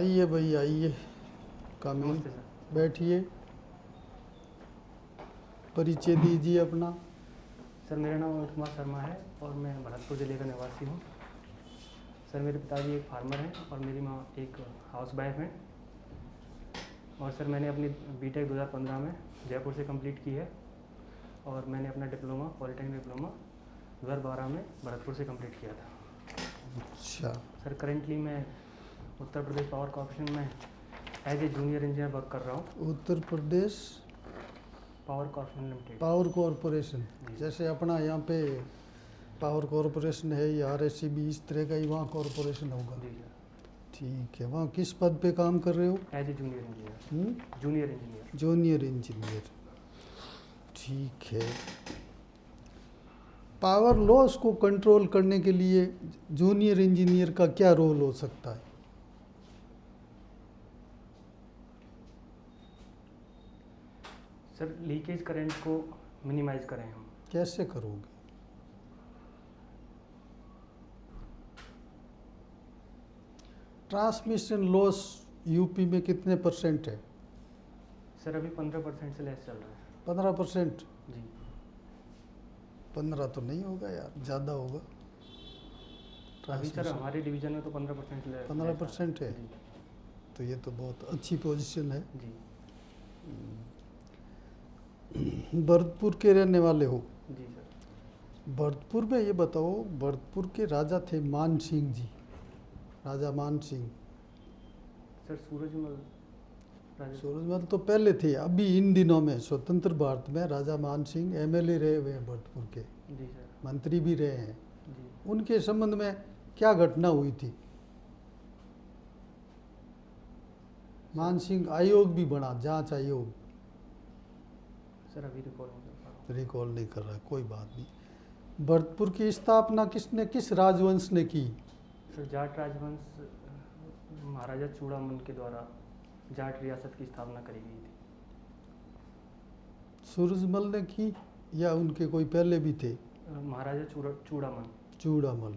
आइए भाई आइए, कामिल, नमस्ते सर। बैठिए, परिचय दीजिए अपना। सर मेरा नाम अमित कुमार शर्मा है और मैं भरतपुर ज़िले का निवासी हूँ। सर मेरे पिताजी एक फार्मर हैं और मेरी माँ एक हाउस वाइफ हैं। और सर मैंने अपनी बीटेक 2015 में जयपुर से कंप्लीट की है और मैंने अपना डिप्लोमा पॉलिटेक्निक डिप्लोमा 2012 में भरतपुर से कंप्लीट किया था। अच्छा, सर करेंटली मैं उत्तर प्रदेश पावर कॉर्पोरेशन में as a junior engineer work कर रहा हूँ। Uttar Pradesh power corporation limited. Power corporation, जी। जैसे अपना यहाँ पे पावर कॉरपोरेशन है या RSCB, इस तरह का ही वहाँ कॉरपोरेशन होगा। जी सर। ठीक है, वहाँ किस पद पे काम कर रहे हो? As a junior engineer. Junior engineer. Junior engineer, ठीक है। पावर लॉस को कंट्रोल करने के लिए जूनियर इंजीनियर का क्या रोल हो सकता है? सर लीकेज करंट को मिनिमाइज करें हम। कैसे करोगे? ट्रांसमिशन लॉस यूपी में कितने % है? सर अभी 15% से लेस चल रहा है। 15%? जी। 15 तो नहीं होगा यार, ज़्यादा होगा। अभी सर हमारे डिवीजन में तो 15% से लेस 15% है? जी। तो ये तो बहुत अच्छी पोजीशन है। जी। भरतपुर के रहने वाले हो? जी सर। भरतपुर में ये बताओ, भरतपुर के राजा थे मान सिंह जी, राजा मान सिंह। सर सूरजमल सूरजमल तो पहले थे, अभी इन दिनों में स्वतंत्र भारत में राजा मान सिंह MLA रहे हुए हैं भरतपुर के, जी सर। मंत्री भी रहे हैं। जी। उनके संबंध में क्या घटना हुई थी? मान सिंह आयोग भी बना, जांच आयोग। सर अभी रिकॉल नहीं कर पा रहा हूँ। रिकॉल नहीं कर रहा है, कोई बात नहीं। भरतपुर की स्थापना किसने, किस राजवंश ने की? सर जाट राजवंश महाराजा चूड़ामन के द्वारा जाट रियासत की स्थापना करी गई थी। सूरजमल ने की या उनके कोई पहले भी थे? महाराजा चूड़ामन। चूड़ामल।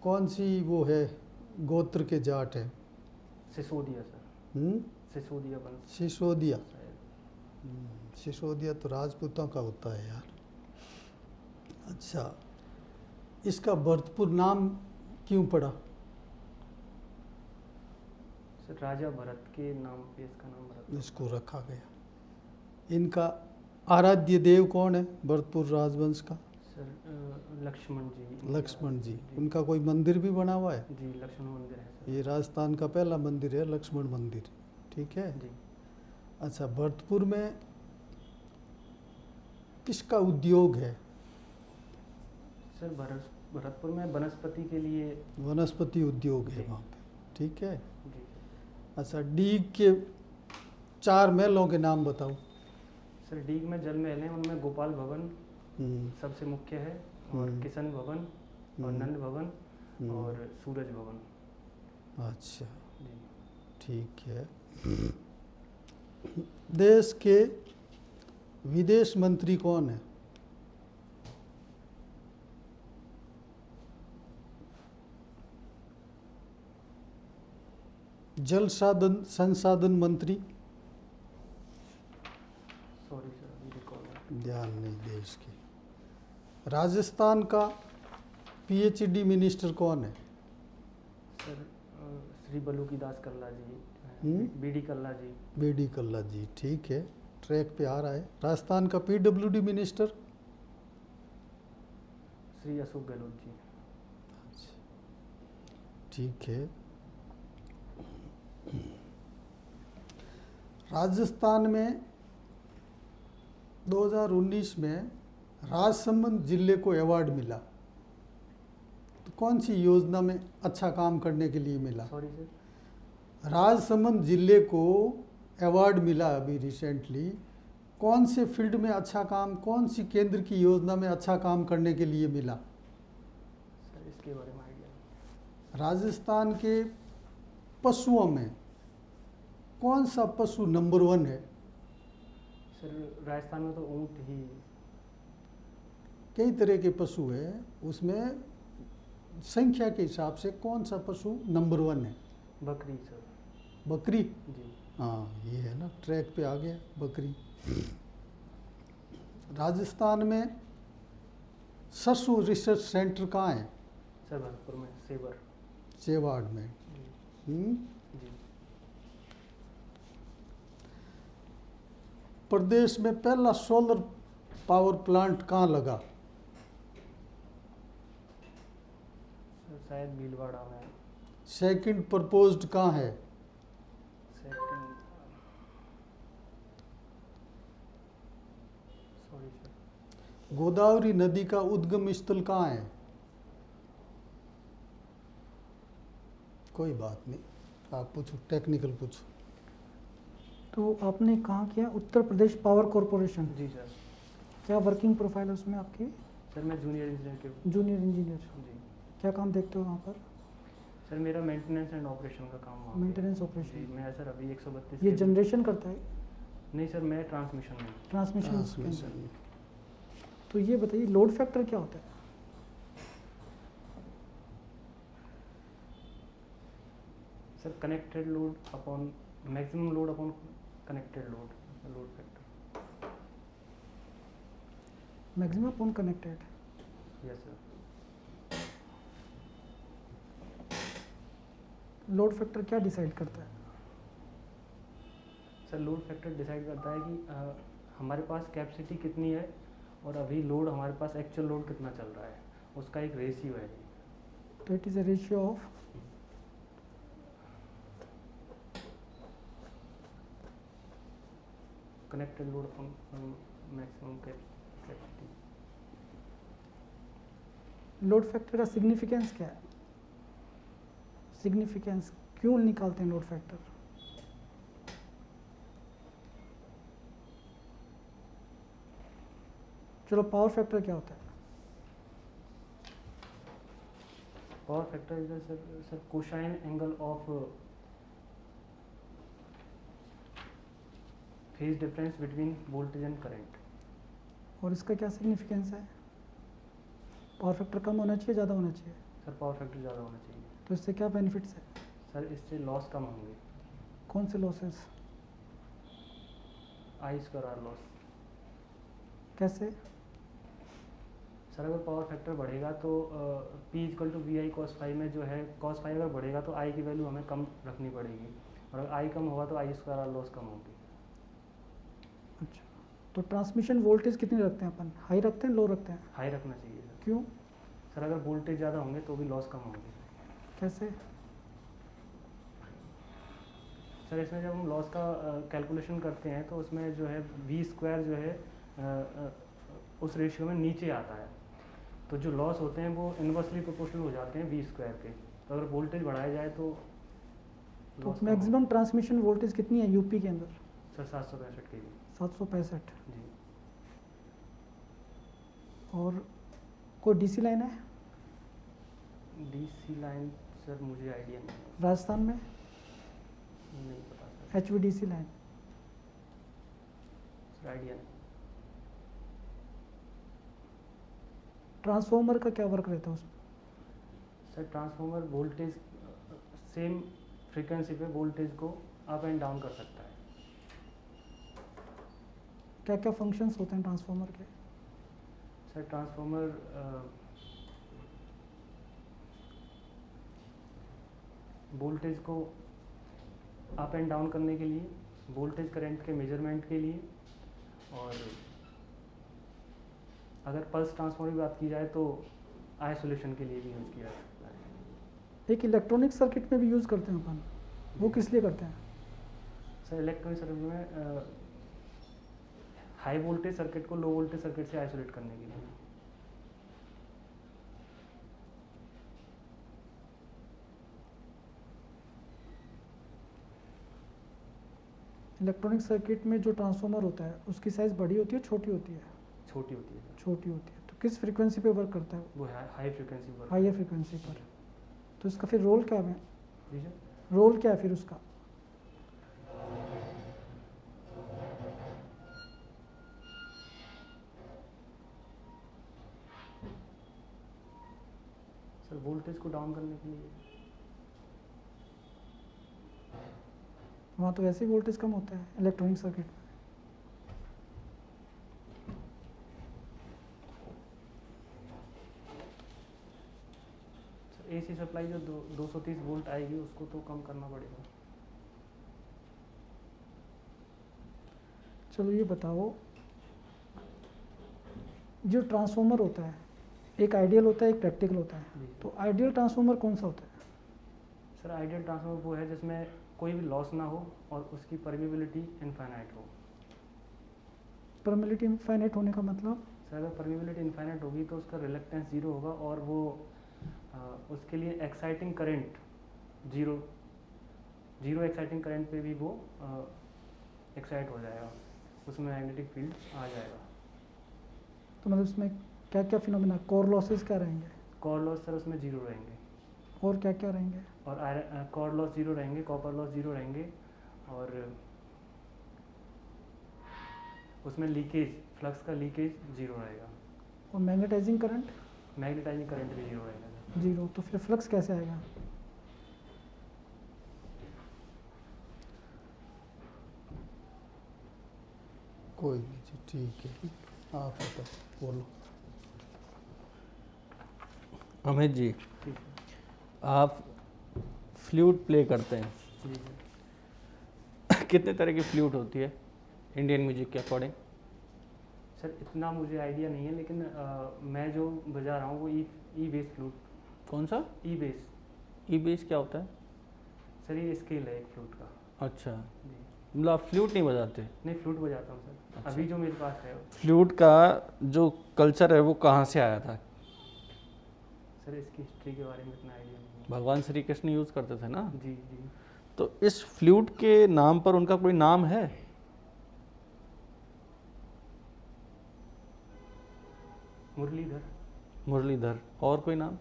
कौन सी वो है गोत्र के जाट है? सिसोदिया सर। सिसोदिया वंश सिसोदिया। शायद। सिसोदिया तो राजपूतों का होता है यार। अच्छा, इसका भरतपुर नाम क्यों पड़ा? सर राजा भरत के नाम पे इसका नाम भरत इसको रखा गया। इनका आराध्य देव कौन है भरतपुर राजवंश का? सर लक्ष्मण जी। लक्ष्मण जी। उनका कोई मंदिर भी बना हुआ है? जी लक्ष्मण मंदिर है सर। ये राजस्थान का पहला मंदिर है लक्ष्मण मंदिर, ठीक है। जी। अच्छा, भरतपुर में किसका उद्योग है? सर भरतपुर में वनस्पति के लिए वनस्पति उद्योग है जी। वहाँ पे, ठीक है। जी। अच्छा, डीग के 4 महलों के नाम बताओ। सर डीग में जल महल हैं, उनमें गोपाल भवन सबसे मुख्य है और किशन भवन और नंद भवन और सूरज भवन। अच्छा, जी। ठीक है। देश के विदेश मंत्री कौन है? जल संसाधन मंत्री? सॉरी सर अभी रिकॉल। ध्यान नहीं देश के। राजस्थान का PhD मिनिस्टर कौन है? सर श्री बलूकी दास कल्ला जी। BD कल्ला जी। BD कल्ला जी, ठीक है, ट्रैक पे आ रहा है। राजस्थान का PWD मिनिस्टर? श्री अशोक गहलोत जी। ठीक है। राजस्थान में 2019 में राजसमंद जिले को अवार्ड मिला, तो कौन सी योजना में अच्छा काम करने के लिए मिला? Sorry sir. राजसमंद जिले को अवार्ड मिला अभी रिसेंटली, कौन से फील्ड में अच्छा काम, कौन सी केंद्र की योजना में अच्छा काम करने के लिए मिला? सर इसके बारे में आइडिया नहीं। राजस्थान के पशुओं में कौन सा पशु नंबर 1 है? सर राजस्थान में तो ऊँट ही। कई तरह के पशु है, उसमें संख्या के हिसाब से कौन सा पशु नंबर 1 है? बकरी सर। बकरी, जी हाँ ये है ना, ट्रैक पे आ गया बकरी। राजस्थान में सरसों रिसर्च सेंटर कहाँ है? सर भरतपुर में सेवर। सेवाड़ में। जी हम्म? जी। प्रदेश में पहला सोलर पावर प्लांट कहाँ लगा? सर शायद भीलवाड़ा में। सेकंड प्रपोज्ड कहाँ है? Second, sorry sir. गोदावरी नदी का उद्गम स्थल कहाँ है? कोई बात नहीं, आप पूछो, टेक्निकल पूछो। तो आपने कहाँ किया? Uttar Pradesh power corporation. जी सर। क्या वर्किंग प्रोफाइल है उसमें आपकी? सर मैं जूनियर इंजीनियर के। Junior engineer. जी क्या काम देखते हो वहाँ पर? सर मेरा मेंटेनेंस एंड ऑपरेशन का काम वहाँ पे। मेंटेनेंस जी ऑपरेशन। मैं सर अभी 132 ये के। जनरेशन करता है? नहीं सर, मैं ट्रांसमिशन में। ट्रांसमिशन। ट्रांसमिशन। तो ये बताइए लोड फैक्टर क्या होता है? Sir connected load upon maximum load upon connected load, load factor. Maximum upon connected. Yes sir. Load factor क्या डिसाइड करता है? सर लोड फैक्टर डिसाइड करता है कि हमारे पास कैपेसिटी कितनी है और अभी लोड हमारे पास एक्चुअल लोड कितना चल रहा है, उसका एक रेशियो है। तो it is a ratio of connected load upon maximum capacity. Load factor का सिग्निफिकेंस क्या है? सिग्निफिकेंस क्यों निकालते हैं लोड फैक्टर? चलो पावर फैक्टर क्या होता है? Power factor is sir cosine angle of phase difference between voltage and current. और इसका क्या सिग्निफिकेंस है? पावर फैक्टर कम होना चाहिए, ज़्यादा होना चाहिए? सर पावर फैक्टर ज़्यादा होना चाहिए। तो इससे क्या बेनिफिट्स है? सर इससे लॉस कम होंगे। कौन से losses? I square R loss. कैसे? सर अगर पावर फैक्टर बढ़ेगा तो P equal to V I cos phi में जो है, कॉस फाई अगर बढ़ेगा तो आई की वैल्यू हमें कम रखनी पड़ेगी, और अगर आई कम होगा तो आई स्क्वायर आर लॉस कम होगी। अच्छा, तो ट्रांसमिशन वोल्टेज कितनी रखते हैं अपन? हाई रखते हैं, लो रखते हैं? हाई रखना चाहिए सर। क्यों? सर अगर वोल्टेज ज़्यादा होंगे तो भी लॉस कम होंगे। कैसे? सर इसमें जब हम लॉस का कैलकुलेशन करते हैं तो उसमें जो है वी स्क्वायर जो है उस रेशियो में नीचे आता है, तो जो लॉस होते हैं वो इन्वर्सली प्रोपोर्शनल हो जाते हैं वी स्क्वायर के। तो अगर वोल्टेज बढ़ाया जाए तो तो loss कम मैक्सिमम ट्रांसमिशन वोल्टेज कितनी है यूपी के अंदर? होगा। सर 765 के जी। 765। जी और कोई डीसी लाइन है डीसी लाइन सर मुझे आइडिया नहीं, राजस्थान में? नहीं पता sir. HVDC line? Sir idea नहीं। ट्रांसफॉर्मर का क्या वर्क रहता है उसमें? Sir transformer voltage same frequency पे वोल्टेज को अप एंड डाउन कर सकता है। क्या क्या फंक्शंस होते हैं ट्रांसफॉर्मर के? सर ट्रांसफार्मर वोल्टेज को अप एंड डाउन करने के लिए, वोल्टेज करंट के मेजरमेंट के लिए, और अगर पल्स ट्रांसफार्मर की बात की जाए तो आइसोलेशन के लिए भी यूज़ किया जा सकता है। एक इलेक्ट्रॉनिक सर्किट में भी यूज़ करते हैं अपन, वो किस लिए करते हैं? सर इलेक्ट्रॉनिक सर्किट में हाई वोल्टेज सर्किट को लो वोल्टेज सर्किट से आइसोलेट करने के लिए। इलेक्ट्रॉनिक सर्किट में जो ट्रांसफार्मर होता है उसकी साइज़ बड़ी होती है, छोटी होती है? छोटी होती है सर। छोटी होती है। तो किस फ्रीक्वेंसी पे वर्क करता है वो? वो हाई फ्रिक्वेंसी पर। हायर फ्रीक्वेंसी पर। तो इसका फिर रोल क्या है? जी सर। रोल क्या है फिर उसका? सर वोल्टेज को डाउन करने के लिए। वहाँ तो वैसे ही वोल्टेज कम होता है इलेक्ट्रॉनिक सर्किट में। एसी सप्लाई जो 230 वोल्ट आएगी उसको तो कम करना पड़ेगा। चलो ये बताओ, जो ट्रांसफार्मर होता है, एक आइडियल होता है एक प्रैक्टिकल होता है, जी तो आइडियल ट्रांसफार्मर कौन सा होता है? सर आइडियल ट्रांसफार्मर वो है जिसमें कोई भी लॉस ना हो और उसकी परमिबिलिटी इनफाइनाइट हो। परमिबिलिटी इनफाइनाइट होने का मतलब? सर अगर परमिबिलिटी इनफाइनाइट होगी तो उसका रिलक्टेंस जीरो होगा और वो उसके लिए exciting current zero exciting current पे भी वो एक्साइट हो जाएगा, उसमें मैग्नेटिक फील्ड आ जाएगा। तो मतलब इसमें क्या क्या फिनोमिना, कोर लॉसेस क्या रहेंगे? कोर लॉस सर उसमें जीरो रहेंगे और क्या क्या रहेंगे? और कोर लॉस जीरो रहेंगे, कॉपर लॉस जीरो रहेंगे और उसमें लीकेज, फ्लक्स का लीकेज जीरो रहेगा। और मैग्नेटाइजिंग करंट? मैग्नेटाइजिंग करंट भी जीरो रहेगा। जीरो। तो फिर फ्लक्स कैसे आएगा? कोई नहीं जी, ठीक है, आप बताओ, बोलो। अमित जी, ठीक है आप फ्लूट प्ले करते हैं, जी सर। कितने तरह की फ्लूट होती है इंडियन म्यूजिक के अकॉर्डिंग? सर इतना मुझे आइडिया नहीं है लेकिन मैं जो बजा रहा हूँ वो ई बेस फ्लूट। कौन सा? ई बेस। ई बेस क्या होता है? सर ये स्केल है एक फ्लूट का। अच्छा, जी मतलब आप फ्लूट नहीं बजाते? नहीं, फ्लूट बजाता हूँ सर। अच्छा। अभी जो मेरे पास है फ्लूट का जो कल्चर है वो कहाँ से आया था? सर इसकी हिस्ट्री के बारे में इतना आइडिया नहीं है। भगवान श्री कृष्ण यूज़ करते थे ना? जी जी। तो इस फ्लूट के नाम पर उनका कोई नाम है? मुरलीधर। मुरलीधर। और कोई नाम?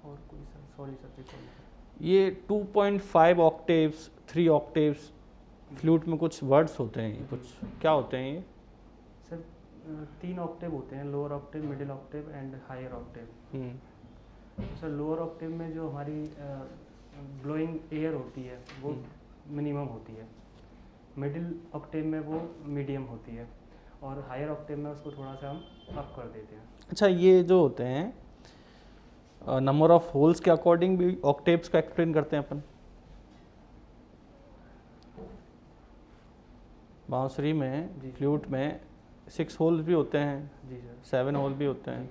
और कोई सर, सॉरी सर, रिकॉल नहीं। ये 2.5 ऑक्टेव्स, 3 ऑक्टेव्स, फ्लूट में कुछ वर्ड्स होते हैं, ये कुछ क्या होते हैं ये? सर 3 ऑक्टेव होते हैं, lower octave, middle octave and higher octave. Hmm, sir lower octave में जो हमारी ब्लोइंग एयर होती है वो मिनिमम होती है, मिडिल ऑक्टेव में वो मीडियम होती है और हायर ऑक्टेव में उसको थोड़ा सा हम अप कर देते हैं। अच्छा, ये जो होते हैं नंबर ऑफ होल्स के अकॉर्डिंग भी ऑक्टेव्स का एक्सप्लेन करते हैं अपन? बांसुरी में, जी। फ्लूट में 6 होल्स भी होते हैं, जी सर। 7 होल भी होते हैं। जी।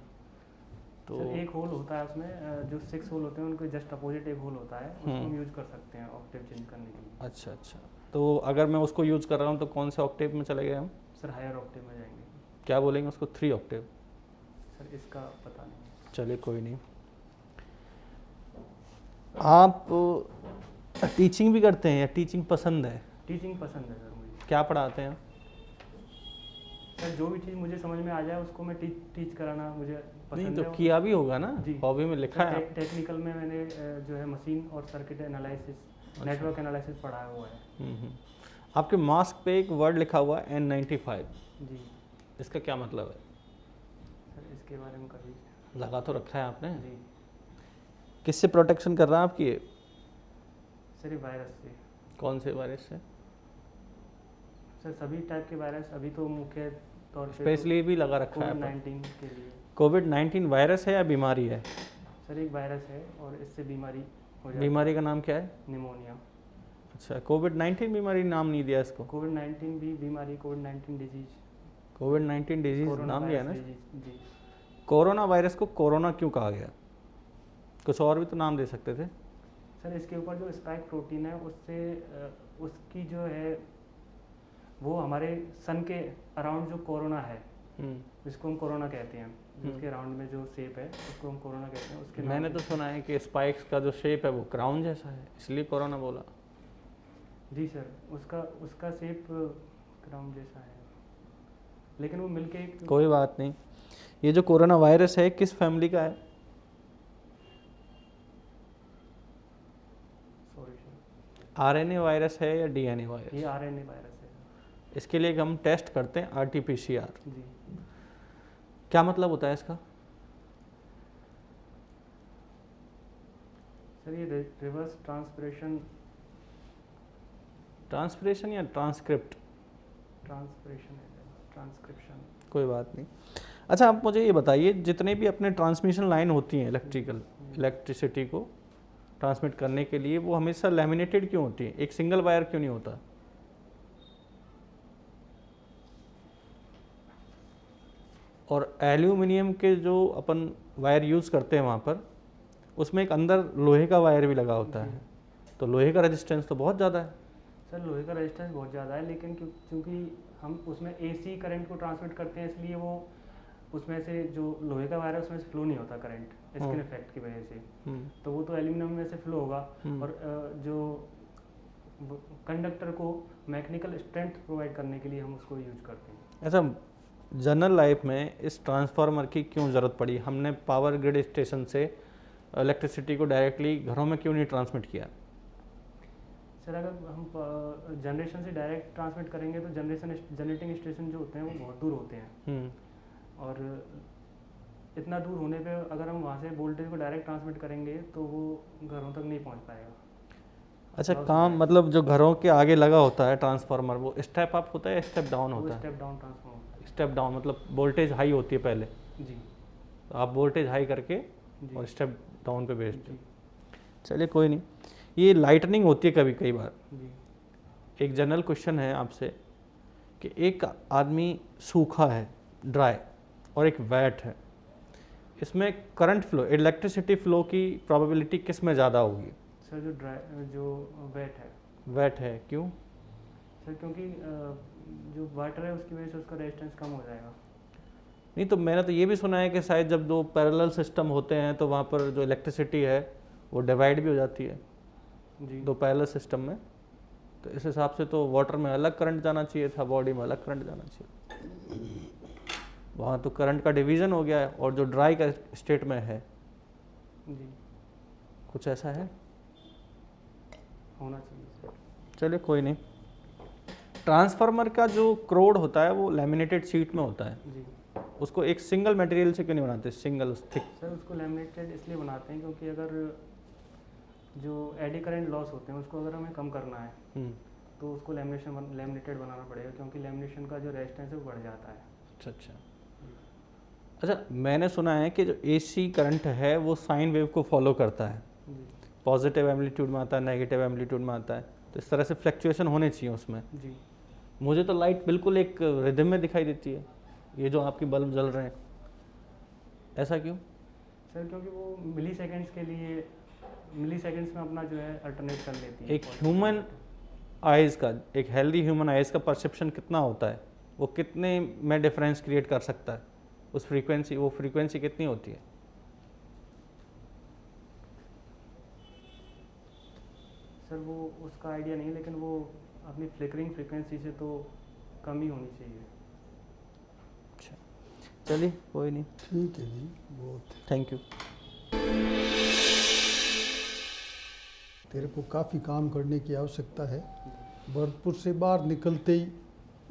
तो सर एक होल होता है उसमें, जो 6 होल होते हैं उनको जस्ट अपोजिट एक होल होता है, उसको हम यूज कर सकते हैं ऑक्टेव चेंज करने के लिए। अच्छा अच्छा, तो अगर मैं उसको यूज़ कर रहा हूँ तो कौन से ऑक्टेव में चले गए हम? सर हायर ऑक्टेव में जाएंगे। क्या बोलेंगे उसको? 3 ऑक्टेव? सर इसका पता नहीं। चलिए कोई नहीं। आप टीचिंग भी करते हैं या टीचिंग पसंद है? टीचिंग पसंद है सर मुझे। क्या पढ़ाते हैं? सर जो भी चीज़ मुझे समझ में आ जाए उसको मैं टीच कराना मुझे नहीं पसंद तो है। किया भी होगा ना, जी। हॉबी में लिखा है। टेक्निकल में मैंने जो है मशीन और सर्किट एनालिसिस, नेटवर्क एनालिसिस पढ़ाया हुआ है। हम्म। आपके मास्क पे एक वर्ड लिखा हुआ है N95, जी इसका क्या मतलब है? सर इसके बारे में कभी। लगा तो रखा है आपने? जी किससे प्रोटेक्शन कर रहा है आपकी? सर ये वायरस से। कौन से वायरस से? सर सभी टाइप के वायरस, अभी तो मुख्य तौर पे स्पेशली भी लगा रखा है कोविड-19 के लिए। कोविड-19 वायरस है या बीमारी है? सर एक वायरस है और इससे बीमारी हो जाती है। बीमारी का नाम क्या है? निमोनिया। अच्छा, कोविड-19 बीमारी नाम नहीं दिया इसको? कोविड-19 भी बीमारी, कोविड-19 डिजीज, कोविड-19 डिजीज कोरोना नाम दिया है ना? Virus disease. जी कोरोना वायरस को कोरोना क्यों कहा गया? कुछ और भी तो नाम दे सकते थे। सर इसके ऊपर जो स्पाइक प्रोटीन है उससे उसकी जो है वो हमारे सन के अराउंड जो कोरोना है जिसको हम कोरोना कहते हैं, जिसके अराउंड में जो शेप है उसको हम कोरोना कहते हैं। उसके मैंने तो सुना है कि स्पाइक्स का जो शेप है वो क्राउन जैसा है, इसलिए कोरोना बोला। जी सर, उसका शेप क्राउन जैसा है, लेकिन वो मिलके एक। कोई बात नहीं। ये जो कोरोना वायरस है किस फैमिली का है? सॉरी सर, आरएनए वायरस है या डीएनए वायरस? ये आरएनए वायरस है। इसके लिए हम टेस्ट करते हैं RT-PCR। जी क्या मतलब होता है इसका? सर ये रिवर्स ट्रांसपिरेशन ट्रांसपिरेशन या ट्रांसक्रिप्ट? ट्रांसपिरेशन है, ट्रांसक्रिप्शन। कोई बात नहीं। अच्छा आप मुझे ये बताइए, जितने भी अपने ट्रांसमिशन लाइन होती हैं इलेक्ट्रिसिटी को ट्रांसमिट करने के लिए, वो हमेशा लैमिनेटेड क्यों होती है? एक सिंगल वायर क्यों नहीं होता? और एल्यूमिनियम के जो अपन वायर यूज़ करते हैं वहाँ पर, उसमें एक अंदर लोहे का वायर भी लगा होता है, तो लोहे का रेजिस्टेंस तो बहुत ज़्यादा है। सर लोहे का रेजिस्टेंस बहुत ज़्यादा है, लेकिन क्योंकि हम उसमें एसी करंट को ट्रांसमिट करते हैं, इसलिए वो उसमें से जो लोहे का वायर है उसमें से फ्लो नहीं होता करंट, स्किन इफेक्ट की वजह से। तो वो तो एल्यूमिनियम में से फ्लो होगा, और जो कंडक्टर को मैकेनिकल स्ट्रेंथ प्रोवाइड करने के लिए हम उसको यूज करते हैं। ऐसा जनरल लाइफ में इस ट्रांसफार्मर की क्यों ज़रूरत पड़ी? हमने पावर ग्रिड स्टेशन से इलेक्ट्रिसिटी को डायरेक्टली घरों में क्यों नहीं ट्रांसमिट किया? सर अगर हम जनरेशन से डायरेक्ट ट्रांसमिट करेंगे तो जनरेटिंग स्टेशन जो होते हैं वो बहुत दूर होते हैं, और इतना दूर होने पे अगर हम वहाँ से वोल्टेज को डायरेक्ट ट्रांसमिट करेंगे तो वो घरों तक नहीं पहुँच पाएगा। अच्छा काम मतलब जो घरों के आगे लगा होता है ट्रांसफार्मर, वो स्टेप अप होता है या स्टेप डाउन होता है? स्टेप डाउन ट्रांसफॉर्मर होता है। स्टेप डाउन मतलब वोल्टेज हाई होती है पहले, जी तो आप वोल्टेज हाई करके जी और स्टेप डाउन पे भेजते हो। जी चलिए कोई नहीं। ये लाइटनिंग होती है कभी कई बार। जी एक जनरल क्वेश्चन है आपसे कि एक आदमी सूखा है, ड्राई, और एक वेट है, इसमें करंट फ्लो, इलेक्ट्रिसिटी फ्लो की प्रोबेबिलिटी किस में ज़्यादा होगी? सर जो वेट है। वेट है, क्यों? सर क्योंकि जो वाटर है उसकी वजह से उसका रेजिस्टेंस कम हो जाएगा। नहीं तो मैंने तो ये भी सुना है कि शायद जब दो पैरेलल सिस्टम होते हैं तो वहाँ पर जो इलेक्ट्रिसिटी है वो डिवाइड भी हो जाती है जी दो पैरेलल सिस्टम में, तो इस हिसाब से तो वाटर में अलग करंट जाना चाहिए था, बॉडी में अलग करंट जाना चाहिए। वहाँ तो करंट का डिवीज़न हो गया है, और जो ड्राई का स्टेट में है जी कुछ ऐसा है। होना चाहिए सर। चलिए कोई नहीं। ट्रांसफार्मर का जो क्रोड होता है वो लैमिनेटेड शीट में होता है, जी उसको एक सिंगल मटेरियल से क्यों नहीं बनाते, सिंगल थिक? सर उसको लैमिनेटेड इसलिए बनाते हैं क्योंकि अगर जो एडी करंट लॉस होते हैं उसको अगर हमें कम करना है तो उसको लैमिनेटेड बनाना पड़ेगा, क्योंकि लैमिनेशन का जो रेजिस्टेंस है वो बढ़ जाता है। अच्छा अच्छा। अच्छा मैंने सुना है कि जो एसी करंट है वो साइन वेव को फॉलो करता है, जी पॉजिटिव एम्पलीट्यूड में आता है, नेगेटिव एम्पलीट्यूड में आता है, तो इस तरह से फ्लक्चुएशन होने चाहिए उसमें। जी मुझे तो लाइट बिल्कुल एक रिदम में दिखाई देती है, ये जो आपकी बल्ब जल रहे हैं, ऐसा क्यों? सर क्योंकि वो मिली सेकेंड्स में अपना जो है अल्टरनेट कर लेती है। एक ह्यूमन आइज़ का, एक हेल्दी ह्यूमन आइज़ का परसेप्शन कितना होता है, वो कितने में डिफरेंस क्रिएट कर सकता है, उस फ्रीक्वेंसी, वो फ्रीक्वेंसी कितनी होती है? सर वो उसका आइडिया नहीं, लेकिन वो अपनी फ्लिकरिंग फ्रीक्वेंसी से तो कम ही होनी चाहिए। अच्छा चलिए कोई नहीं, ठीक है जी, बहुत। Thank you. तेरे को काफ़ी काम करने की आवश्यकता है। भरतपुर से बाहर निकलते ही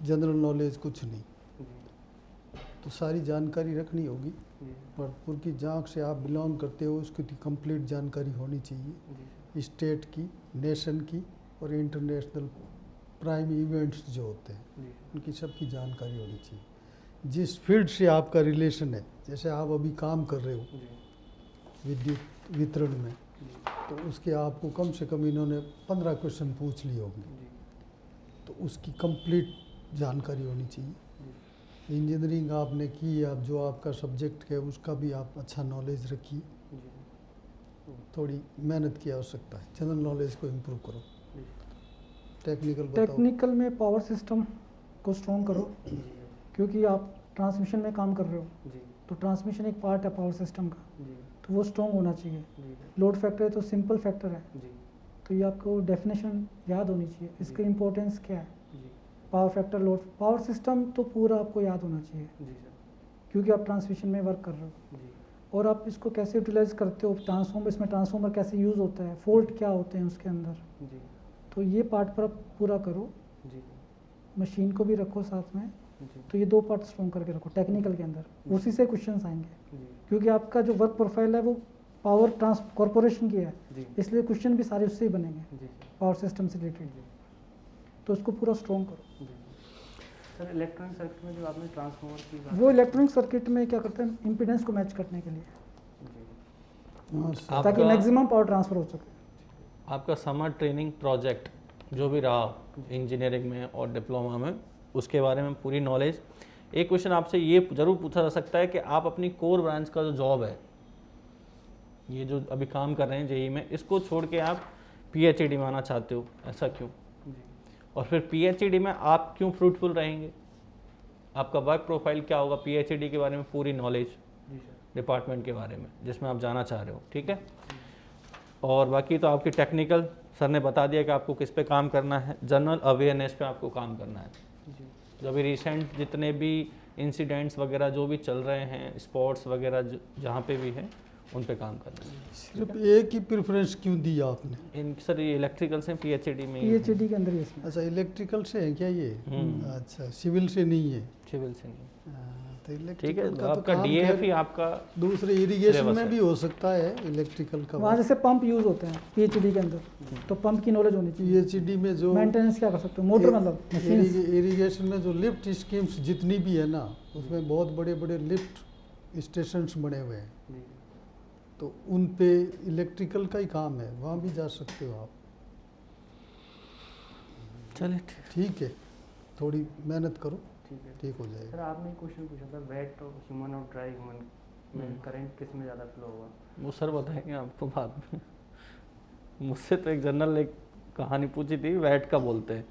जनरल नॉलेज कुछ नहीं, जी तो सारी जानकारी रखनी होगी। जी भरतपुर की जहाँ से आप बिलोंग करते हो उसकी कंप्लीट जानकारी होनी चाहिए, जी स्टेट की, नेशन की, और इंटरनेशनल प्राइम इवेंट्स जो होते हैं जी उनकी सबकी जानकारी होनी चाहिए। जिस फील्ड से आपका रिलेशन है, जैसे आप अभी काम कर रहे हो जी विद्युत वितरण में, जी तो उसके आपको कम से कम इन्होंने 15 क्वेश्चन पूछ लिए होंगे, जी तो उसकी कंप्लीट जानकारी होनी चाहिए। जी इंजीनियरिंग आपने की, आप जो आपका सब्जेक्ट है उसका भी आप अच्छा नॉलेज रखिए, जी थोड़ी मेहनत की आवश्यकता है, जनरल नॉलेज को इम्प्रूव करो। जी टेक्निकल बताओ। टेक्निकल में पावर सिस्टम को स्ट्रॉन्ग करो, जी क्योंकि आप ट्रांसमिशन में काम कर रहे हो, जी तो ट्रांसमिशन एक पार्ट है पावर सिस्टम का, जी तो वो स्ट्रॉन्ग होना चाहिए। जी लोड फैक्टर है तो सिंपल फैक्टर है, जी तो ये आपको डेफिनेशन याद होनी चाहिए, इसका जी। इम्पोर्टेंस क्या है। जी power factor, load, power system तो पूरा आपको याद होना चाहिए, जी सर क्योंकि आप ट्रांसमिशन में वर्क कर रहे हो। जी और आप इसको कैसे यूटिलाइज करते हो, ट्रांसफॉर्मर, इसमें ट्रांसफॉर्मर कैसे यूज़ होता है, फॉल्ट क्या होते हैं उसके अंदर, जी तो ये पार्ट पर आप पूरा करो। जी मशीन को भी रखो साथ में, जी तो ये दो पार्ट स्ट्रॉन्ग करके रखो टेक्निकल के अंदर, उसी से क्वेश्चंस आएंगे, जी क्योंकि आपका जो वर्क प्रोफाइल है वो पावर ट्रांस कॉरपोरेशन की है, जी इसलिए क्वेश्चन भी सारे उससे ही बनेंगे, जी पावर सिस्टम से रिलेटेड। तो उसको पूरा स्ट्रॉन्ग करो। जी। सर इलेक्ट्रॉनिक सर्किट में जो आपने ट्रांसफार्मर की बात वो इलेक्ट्रॉनिक सर्किट में क्या करते हैं, इम्पीडेंस को मैच करने के लिए, जी हाँ सर। आपका- ताकि मैक्सिमम पावर ट्रांसफर हो सके। आपका समर ट्रेनिंग प्रोजेक्ट जो भी रहा इंजीनियरिंग में और डिप्लोमा में, उसके बारे में पूरी नॉलेज। एक क्वेश्चन आपसे ये ज़रूर पूछा जा सकता है कि आप अपनी कोर ब्रांच का जो जॉब है, ये जो अभी काम कर रहे हैं जेई में, इसको छोड़ के आप पीएचडी में आना चाहते हो, ऐसा क्यों? जी और फिर पीएचडी में आप क्यों फ्रूटफुल रहेंगे? आपका वर्क प्रोफाइल क्या होगा पीएचडी के बारे में, पूरी नॉलेज जी सर। डिपार्टमेंट के बारे में जिसमें आप जाना चाह रहे हो, ठीक है। और बाकी तो आपकी टेक्निकल, सर ने बता दिया कि आपको किस पे काम करना है, जनरल अवेयरनेस पे आपको काम करना है। जी जो अभी रिसेंट जितने भी इंसिडेंट्स वगैरह जो भी चल रहे हैं, स्पोर्ट्स वगैरह जहाँ पे भी है, उन पे काम करना है। सिर्फ एक ही प्रेफरेंस क्यों दी आपने? इन सर ये इलेक्ट्रिकल से पीएचडी में ही है। पीएचडी के अंदर ही इसमें। अच्छा, इलेक्ट्रिकल से है क्या ये? हम्म। अच्छा, सिविल से नहीं है। सिविल से नहीं, तो ठीक है। इलेक्ट्रिकल का तो आपका काम डीएफ खैर ही आपका दूसरे इरिगेशन syllabus में है। भी हो सकता है इलेक्ट्रिकल का। वहाँ जैसे पंप यूज होते हैं पीएचडी के अंदर, तो पंप की नॉलेज होनी चाहिए। पीएचडी में जो मेंटेनेंस क्या कर सकते हो, मोटर मतलब मशीन। इरिगेशन में जो लिफ्ट स्कीम्स जितनी भी है ना, उसमें बहुत बड़े बड़े लिफ्ट स्टेशंस बने हुए हैं, जी तो उन पे इलेक्ट्रिकल का ही काम है, वहाँ भी जा सकते हो आप। चलिए ठीक है, थोड़ी मेहनत करो, ठीक है। ठीक हो जाएगा। सर आपने एक क्वेश्चन पूछा था, वेट और ह्यूमन और ड्राई ह्यूमन में हम्म। करंट किस में ज़्यादा फ्लो होगा? वो सर बताएंगे आपको बाद में। मुझसे तो एक जनरल एक कहानी पूछी थी, वैट का बोलते हैं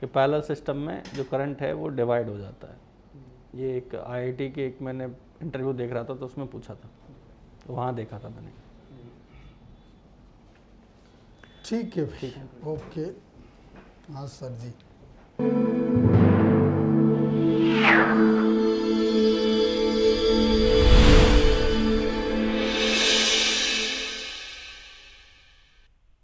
कि पैरेलल सिस्टम में जो करंट है वो डिवाइड हो जाता है। ये एक आईआईटी के एक मैंने इंटरव्यू देख रहा था तो उसमें पूछा था, तो वहाँ देखा था मैंने। ठीक है भाई, ओके। हाँ सर जी।